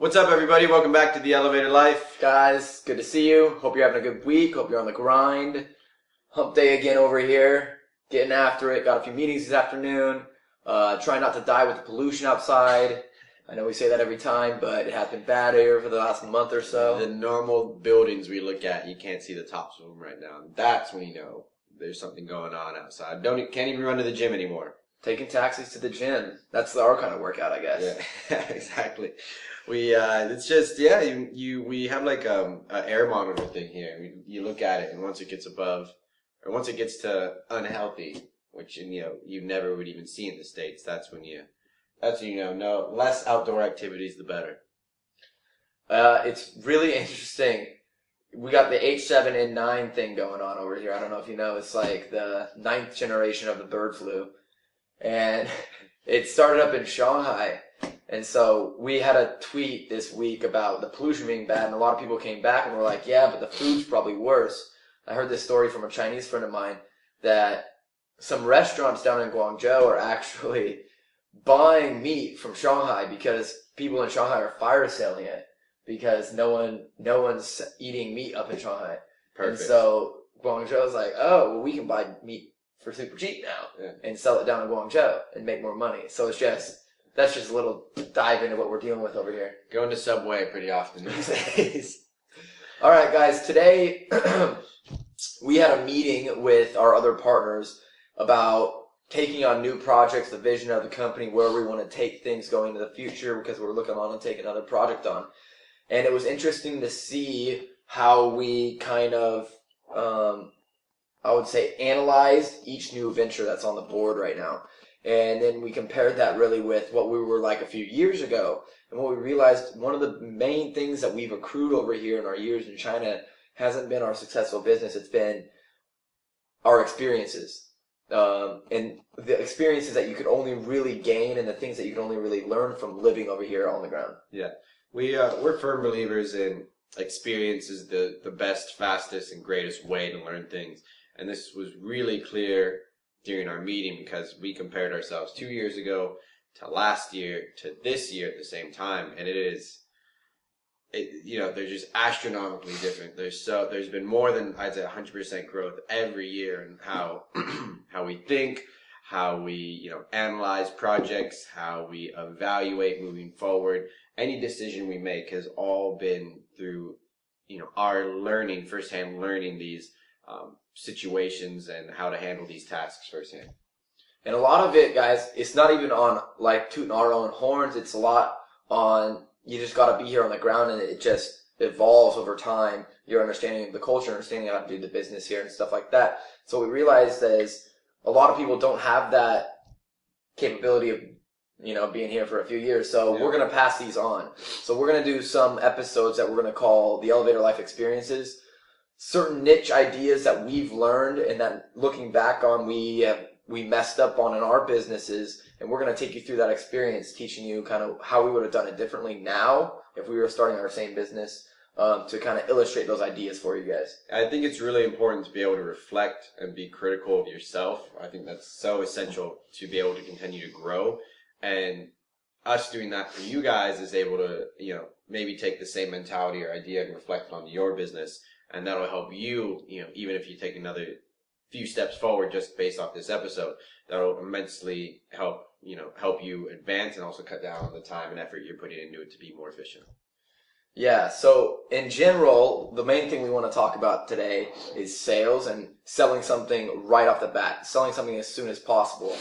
What's up, everybody? Welcome back to The Elevator Life. Guys, good to see you. Hope you're having a good week. Hope you're on the grind. Hump day again over here. Getting after it. Got a few meetings this afternoon. Trying not to die with the pollution outside. I know we say that every time, but it has been bad here for the last month or so. The normal buildings we look at, you can't see the tops of them right now. That's when you know there's something going on outside. Can't even run to the gym anymore. Taking taxis to the gym. That's our kind of workout, I guess. Yeah, exactly. We have like a air monitor thing here. You look at it, and once it gets above, or once it gets to unhealthy, which you never would even see in the States, that's when no less outdoor activities, the better. It's really interesting. We got the H7N9 thing going on over here. I don't know if you know. It's like the 9th generation of the bird flu, and it started up in Shanghai. And so we had a tweet this week about the pollution being bad, and a lot of people came back and were like, yeah, but the food's probably worse. I heard this story from a Chinese friend of mine that some restaurants down in Guangzhou are actually buying meat from Shanghai because people in Shanghai are fire selling it because no one's eating meat up in Shanghai. Perfect. And so Guangzhou's like, oh, well, we can buy meat for super cheap now and sell it down in Guangzhou and make more money. So that's just a little dive into what we're dealing with over here. Going to Subway pretty often these days. All right, guys. Today we had a meeting with our other partners about taking on new projects, the vision of the company, where we want to take things going into the future, because we're looking on to take another project on. And it was interesting to see how we kind of, I would say, analyzed each new venture that's on the board right now. And then we compared that really with what we were like a few years ago. And what we realized, one of the main things that we've accrued over here in our years in China hasn't been our successful business. It's been our experiences. And the experiences that you could only really gain and the things that you can only really learn from living over here on the ground. Yeah. We're firm believers in experience is the best, fastest, and greatest way to learn things. And this was really clear during our meeting because we compared ourselves 2 years ago to last year to this year at the same time, and they're just astronomically different. There's been more than, I'd say, 100% growth every year in how we think, how we analyze projects, how we evaluate moving forward. Any decision we make has all been through our learning, firsthand learning these situations and how to handle these tasks firsthand. And a lot of it, guys, it's not even on like tooting our own horns. It's a lot on, you just got to be here on the ground, and it just evolves over time. Your understanding of the culture, understanding how to do the business here and stuff like that. So we realized is a lot of people don't have that capability of being here for a few years. So we're going to pass these on. So we're going to do some episodes that we're going to call the Elevator Life Experiences. Certain niche ideas that we've learned and that looking back on we messed up on in our businesses, and we're going to take you through that experience, teaching you kind of how we would have done it differently now if we were starting our same business, to kind of illustrate those ideas for you guys. I think it's really important to be able to reflect and be critical of yourself. I think that's so essential to be able to continue to grow, and us doing that for you guys is able to maybe take the same mentality or idea and reflect on your business. And that'll help you, even if you take another few steps forward just based off this episode, that'll immensely help you advance and also cut down on the time and effort you're putting into it to be more efficient. Yeah, so in general, the main thing we want to talk about today is sales and selling something right off the bat, selling something as soon as possible.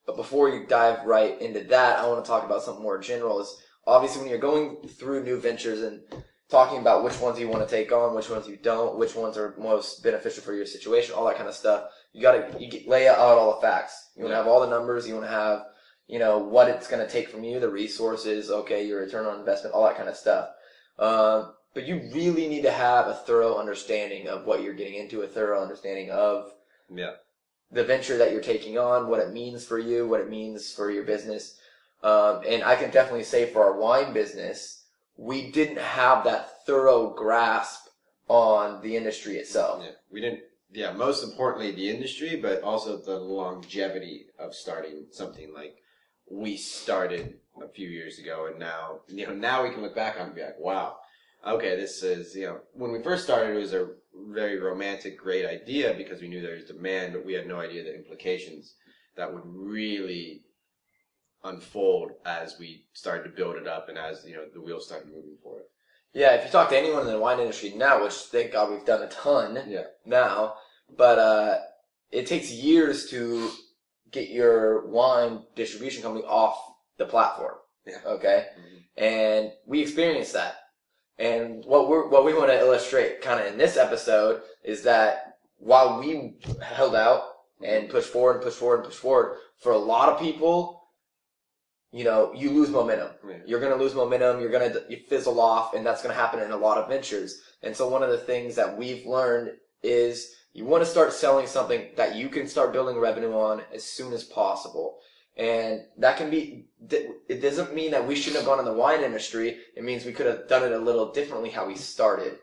But before you dive right into that, I want to talk about something more general. Is obviously when you're going through new ventures and talking about which ones you want to take on, which ones you don't, which ones are most beneficial for your situation, all that kind of stuff. You lay out all the facts. You want to have all the numbers. You want to have, what it's going to take from you, the resources, your return on investment, all that kind of stuff. But you really need to have a thorough understanding of what you're getting into, a thorough understanding of the venture that you're taking on, what it means for you, what it means for your business. And I can definitely say for our wine business, we didn't have that thorough grasp on the industry itself. Yeah, we didn't. Yeah, most importantly, the industry, but also the longevity of starting something like we started a few years ago, and now, now we can look back on it and be like, wow, okay, this is, when we first started, it was a very romantic, great idea because we knew there was demand, but we had no idea the implications that would really unfold as we started to build it up and as, the wheels started moving for it. Yeah, if you talk to anyone in the wine industry now, which thank God we've done a ton now, but it takes years to get your wine distribution company off the platform. Yeah. Okay? Mm-hmm. And we experienced that. And what we want to illustrate kind of in this episode is that while we held out and pushed forward, for a lot of people, you lose momentum. Yeah. You're going to lose momentum. You fizzle off, and that's going to happen in a lot of ventures. And so one of the things that we've learned is you want to start selling something that you can start building revenue on as soon as possible. And that can be, it doesn't mean that we shouldn't have gone in the wine industry. It means we could have done it a little differently how we started.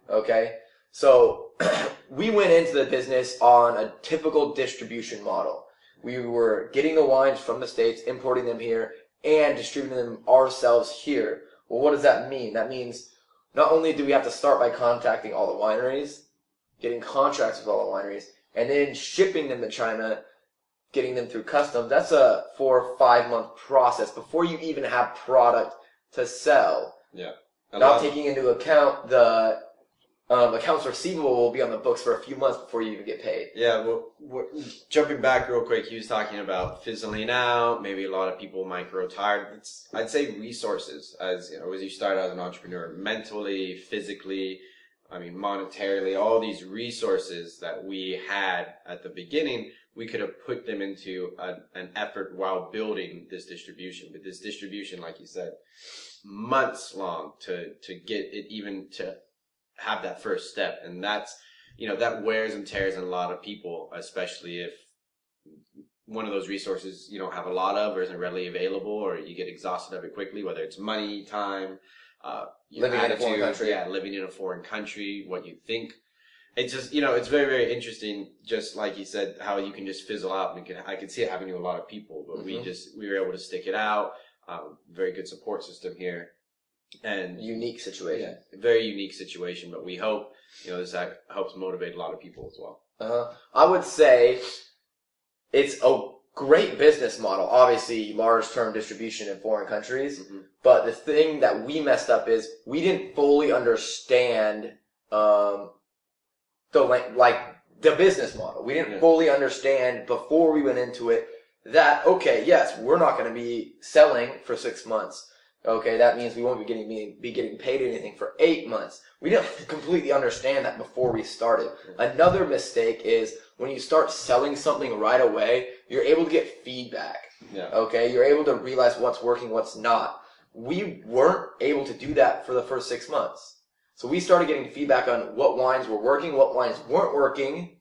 Okay? So we went into the business on a typical distribution model. We were getting the wines from the States, importing them here, and distributing them ourselves here. Well, what does that mean? That means not only do we have to start by contacting all the wineries, getting contracts with all the wineries, and then shipping them to China, getting them through customs. That's a 4 or 5 month process before you even have product to sell. Yeah. Not taking into account the accounts receivable will be on the books for a few months before you even get paid. Yeah, well, jumping back real quick, he was talking about fizzling out. Maybe a lot of people might grow tired. I'd say resources, as you start as an entrepreneur, mentally, physically, monetarily, all these resources that we had at the beginning, we could have put them into an effort while building this distribution. But this distribution, like you said, months long to get it even to have that first step. And that's, that wears and tears on a lot of people, especially if one of those resources you don't have a lot of or isn't readily available, or you get exhausted of it quickly, whether it's money, time, living in a foreign country. Yeah, living in a foreign country, what you think. It's just, it's very, very interesting, just like you said, how you can just fizzle out. And I can see it happening to a lot of people, but we were able to stick it out. Very good support system here. And unique situation. Yeah, very unique situation, but we hope, this helps motivate a lot of people as well. I would say it's a great business model. Obviously, large term distribution in foreign countries. Mm-hmm. But the thing that we messed up is we didn't fully understand, the business model. We didn't fully understand before we went into it that, okay, yes, we're not going to be selling for 6 months. Okay, that means we won't be getting paid anything for 8 months. We didn't completely understand that before we started. Another mistake is when you start selling something right away, you're able to get feedback. Yeah. Okay, you're able to realize what's working, what's not. We weren't able to do that for the first 6 months. So we started getting feedback on what wines were working, what wines weren't working,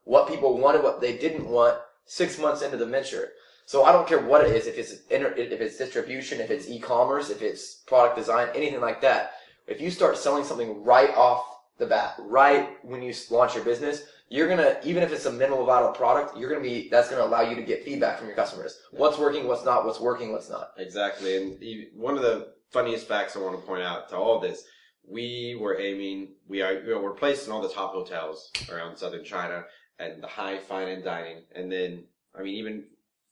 what people wanted, what they didn't want 6 months into the venture. So I don't care what it is, if it's distribution, if it's e-commerce, if it's product design, anything like that. If you start selling something right off the bat, right when you launch your business, you're gonna, even if it's a minimal vital product, that's gonna allow you to get feedback from your customers. What's working, what's not, what's working, what's not. Exactly. And one of the funniest facts I want to point out to all this, we're placed in all the top hotels around southern China and the high fine and dining. And then, even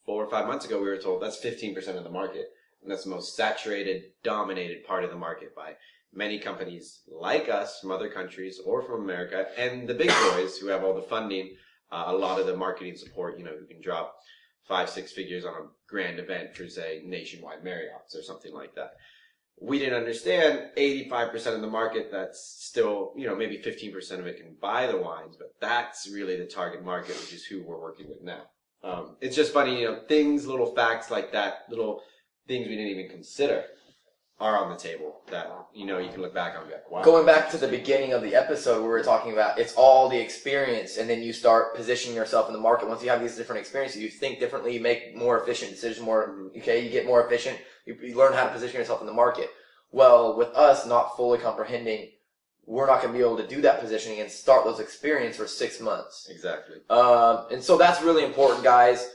4 or 5 months ago, we were told that's 15% of the market. And that's the most saturated, dominated part of the market by many companies like us from other countries or from America, and the big boys who have all the funding, a lot of the marketing support, who can drop 5-6 figures on a grand event for, say, nationwide Marriotts or something like that. We didn't understand 85% of the market, that's still, maybe 15% of it can buy the wines, but that's really the target market, which is who we're working with now. It's just funny, little facts like that, little things we didn't even consider are on the table that, you can look back on and be like, wow. Going back to the beginning of the episode where we were talking about it's all the experience, and then you start positioning yourself in the market. Once you have these different experiences, you think differently, you make more efficient decisions, you get more efficient, you learn how to position yourself in the market. Well, with us not fully comprehending, we're not going to be able to do that positioning and start those experiences for 6 months. Exactly. And so that's really important, guys.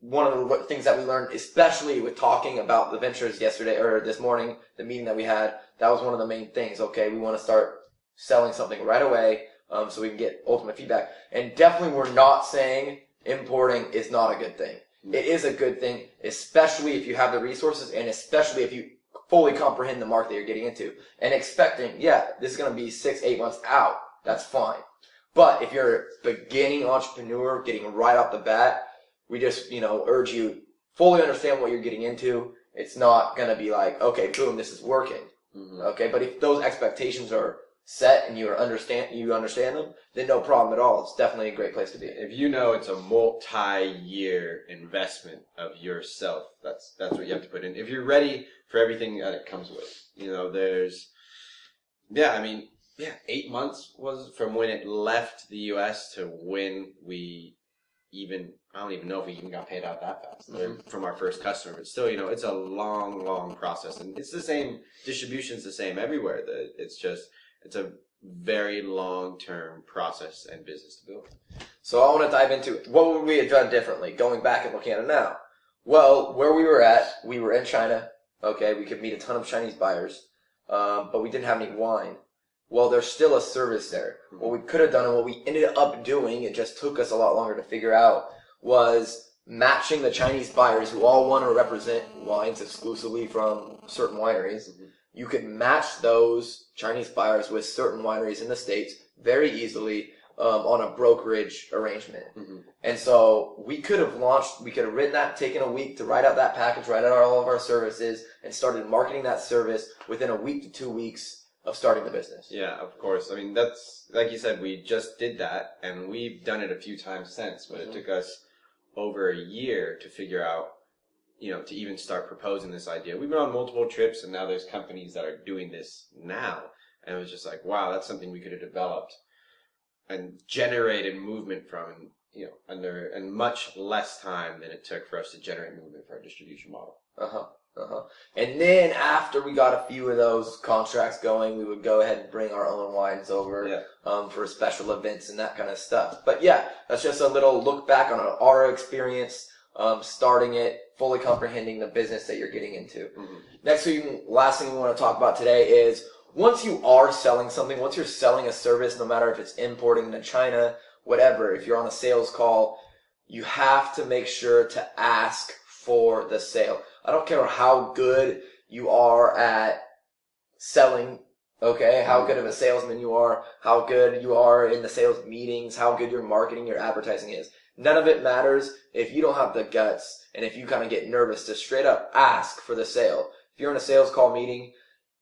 one of the things that we learned, especially with talking about the ventures yesterday or this morning, the meeting that we had, that was one of the main things. Okay, we want to start selling something right away, so we can get ultimate feedback. And definitely we're not saying importing is not a good thing. It is a good thing, especially if you have the resources and especially if you fully comprehend the market that you're getting into. And expecting, this is going to be 6-8 months out. That's fine. But if you're a beginning entrepreneur getting right off the bat, we just, urge you fully understand what you're getting into. It's not going to be like, okay, boom, this is working. Mm-hmm. Okay. But if those expectations are set and you understand them, then no problem at all. It's definitely a great place to be. If it's a multi-year investment of yourself, that's what you have to put in. If you're ready for everything that it comes with, there's, 8 months was from when it left the U.S. to when we I don't even know if we even got paid out that fast from our first customer, but still, it's a long, long process, and it's the same, distribution's the same everywhere. It's a very long-term process and business to build. So I want to dive into what would we have done differently, going back and looking at it now. Well, where we were in China. Okay, we could meet a ton of Chinese buyers, but we didn't have any wine. Well, there's still a service there. What we could have done and what we ended up doing, it just took us a lot longer to figure out, was matching the Chinese buyers who all want to represent wines exclusively from certain wineries. Mm-hmm. You could match those Chinese buyers with certain wineries in the States very easily on a brokerage arrangement. Mm-hmm. And so we could have written that, taken a week to write out that package, write out all of our services, and started marketing that service within a week to 2 weeks of starting the business. Yeah, of course. That's, like you said, we just did that, and we've done it a few times since, but it took us over a year to figure out, to even start proposing this idea. We've been on multiple trips, and now there's companies that are doing this now, and it was just like, wow, that's something we could have developed and generated movement from, under and much less time than it took for us to generate movement for our distribution model. And then after we got a few of those contracts going, we would go ahead and bring our own wines over for special events and that kind of stuff. But that's just a little look back on our experience starting it, fully comprehending the business that you're getting into. Mm-hmm. Last thing we want to talk about today is once you are selling something, once you're selling a service, no matter if it's importing to China, whatever, if you're on a sales call, you have to make sure to ask for the sale. I don't care how good you are at selling, okay, how good of a salesman you are, how good you are in the sales meetings, how good your marketing, your advertising is. None of it matters if you don't have the guts and if you kind of get nervous to straight up ask for the sale. If you're in a sales call meeting,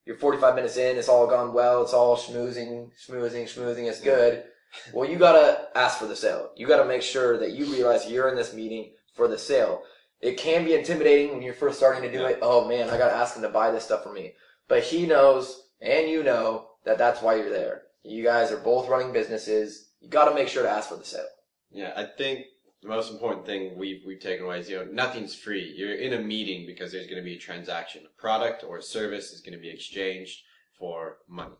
you're 45 minutes in, it's all gone well, it's all schmoozing, it's good. Well, you gotta ask for the sale. You gotta make sure that you realize you're in this meeting for the sale. It can be intimidating when you're first starting to do it. Oh man, I gotta ask him to buy this stuff from me. But he knows, and you know, that that's why you're there. You guys are both running businesses. You gotta make sure to ask for the sale. Yeah, I think the most important thing we've taken away is, nothing's free. You're in a meeting because there's going to be a transaction. A product or a service is going to be exchanged for money.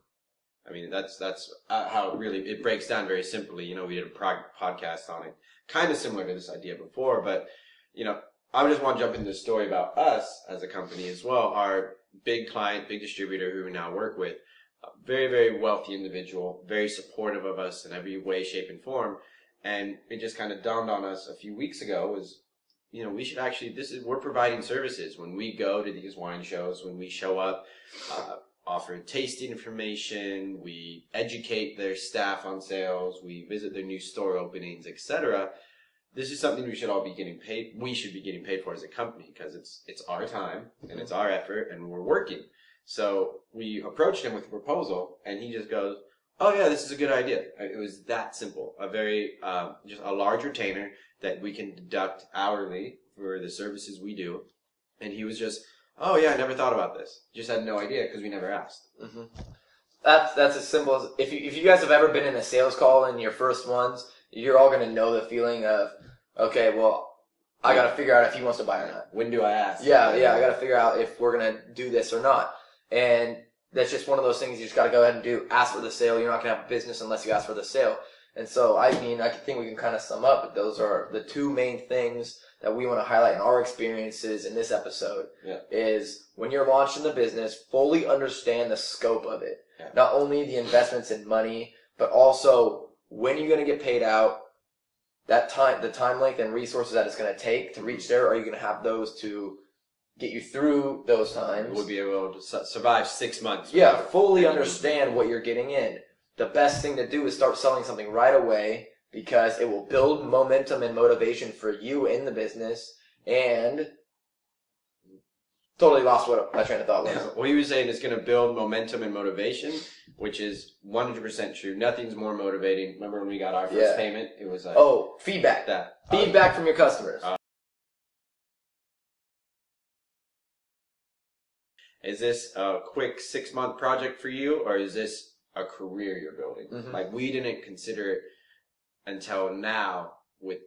I mean, that's how it breaks down very simply. We did a podcast on it, kind of similar to this idea before, but, I just want to jump into the story about us as a company as well. Our big client, big distributor who we now work with, a very, very wealthy individual, very supportive of us in every way, shape, and form. And it just kind of dawned on us a few weeks ago was, we should actually, we're providing services when we go to these wine shows, when we show up, offer tasting information, we educate their staff on sales, we visit their new store openings, etc. This is something we should all be getting paid. We should be getting paid for as a company because it's our time and it's our effort and we're working. So we approached him with a proposal and he just goes, oh yeah, this is a good idea. It was that simple. A very, just a large retainer that we can deduct hourly for the services we do. And he was just, oh yeah, I never thought about this. Just had no idea because we never asked. Mm-hmm. That's as simple as, if you guys have ever been in a sales call in your first ones, you're all going to know the feeling of, okay, well, I got to figure out if he wants to buy or not. When do I ask? Yeah, I got to figure out if we're going to do this or not. And that's just one of those things you just got to go ahead and do. Ask for the sale. You're not going to have business unless you ask for the sale. And so, I mean, I think we can kind of sum up, but those are the two main things that we want to highlight in our experiences in this episode. Yeah. Is when you're launching the business, fully understand the scope of it. Yeah. Not only the investments in money, but also when you're going to get paid out, that time, the time length and resources that it's going to take to reach there. Are you going to have those to get you through those times? We'll be able to survive 6 months. Yeah, fully understand what you're getting in. The best thing to do is start selling something right away, because it will build momentum and motivation for you in the business. And totally lost what my train of thought was. Yeah. What he was saying is going to build momentum and motivation, which is 100% true. Nothing's more motivating. Remember when we got our first payment? It was like... Oh, feedback. Feedback from your customers. Is this a quick 6-month project for you, or is this a career you're building? Mm-hmm. Like, we didn't consider it until now with...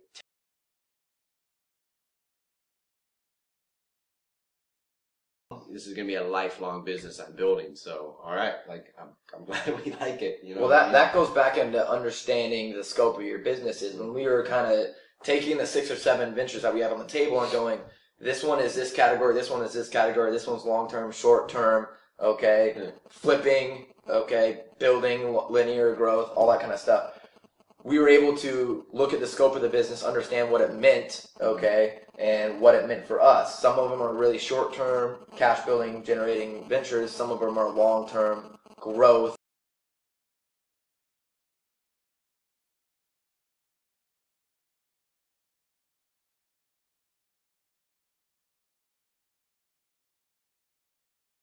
This is going to be a lifelong business I'm building. So, all right, like, I'm glad we like it. You know. Well, that goes back into understanding the scope of your businesses. When we were kind of taking the 6 or 7 ventures that we have on the table and going, this one is this category, this one is this category, this one's long-term, short-term, okay, flipping, okay, building, linear growth, all that kind of stuff. We were able to look at the scope of the business, understand what it meant, okay, and what it meant for us. Some of them are really short-term, cash-building, generating ventures. Some of them are long-term growth.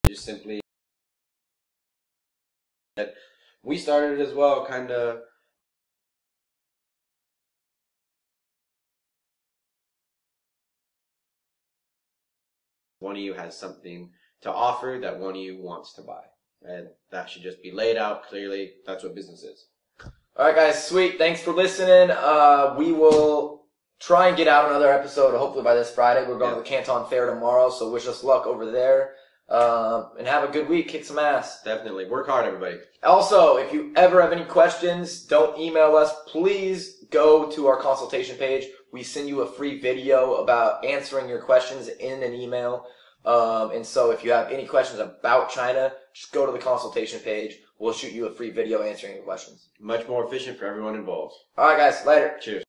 Just simply... We started as well, kind of... One of you has something to offer that one of you wants to buy. And that should just be laid out clearly. That's what business is. All right, guys, sweet. Thanks for listening. We will try and get out another episode, hopefully by this Friday. We're going to the Canton Fair tomorrow, so wish us luck over there. And have a good week. Kick some ass. Definitely. Work hard, everybody. Also, if you ever have any questions, don't email us. Please go to our consultation page. We send you a free video about answering your questions in an email. And so if you have any questions about China, just go to the consultation page. We'll shoot you a free video answering your questions. Much more efficient for everyone involved. All right, guys. Later. Cheers.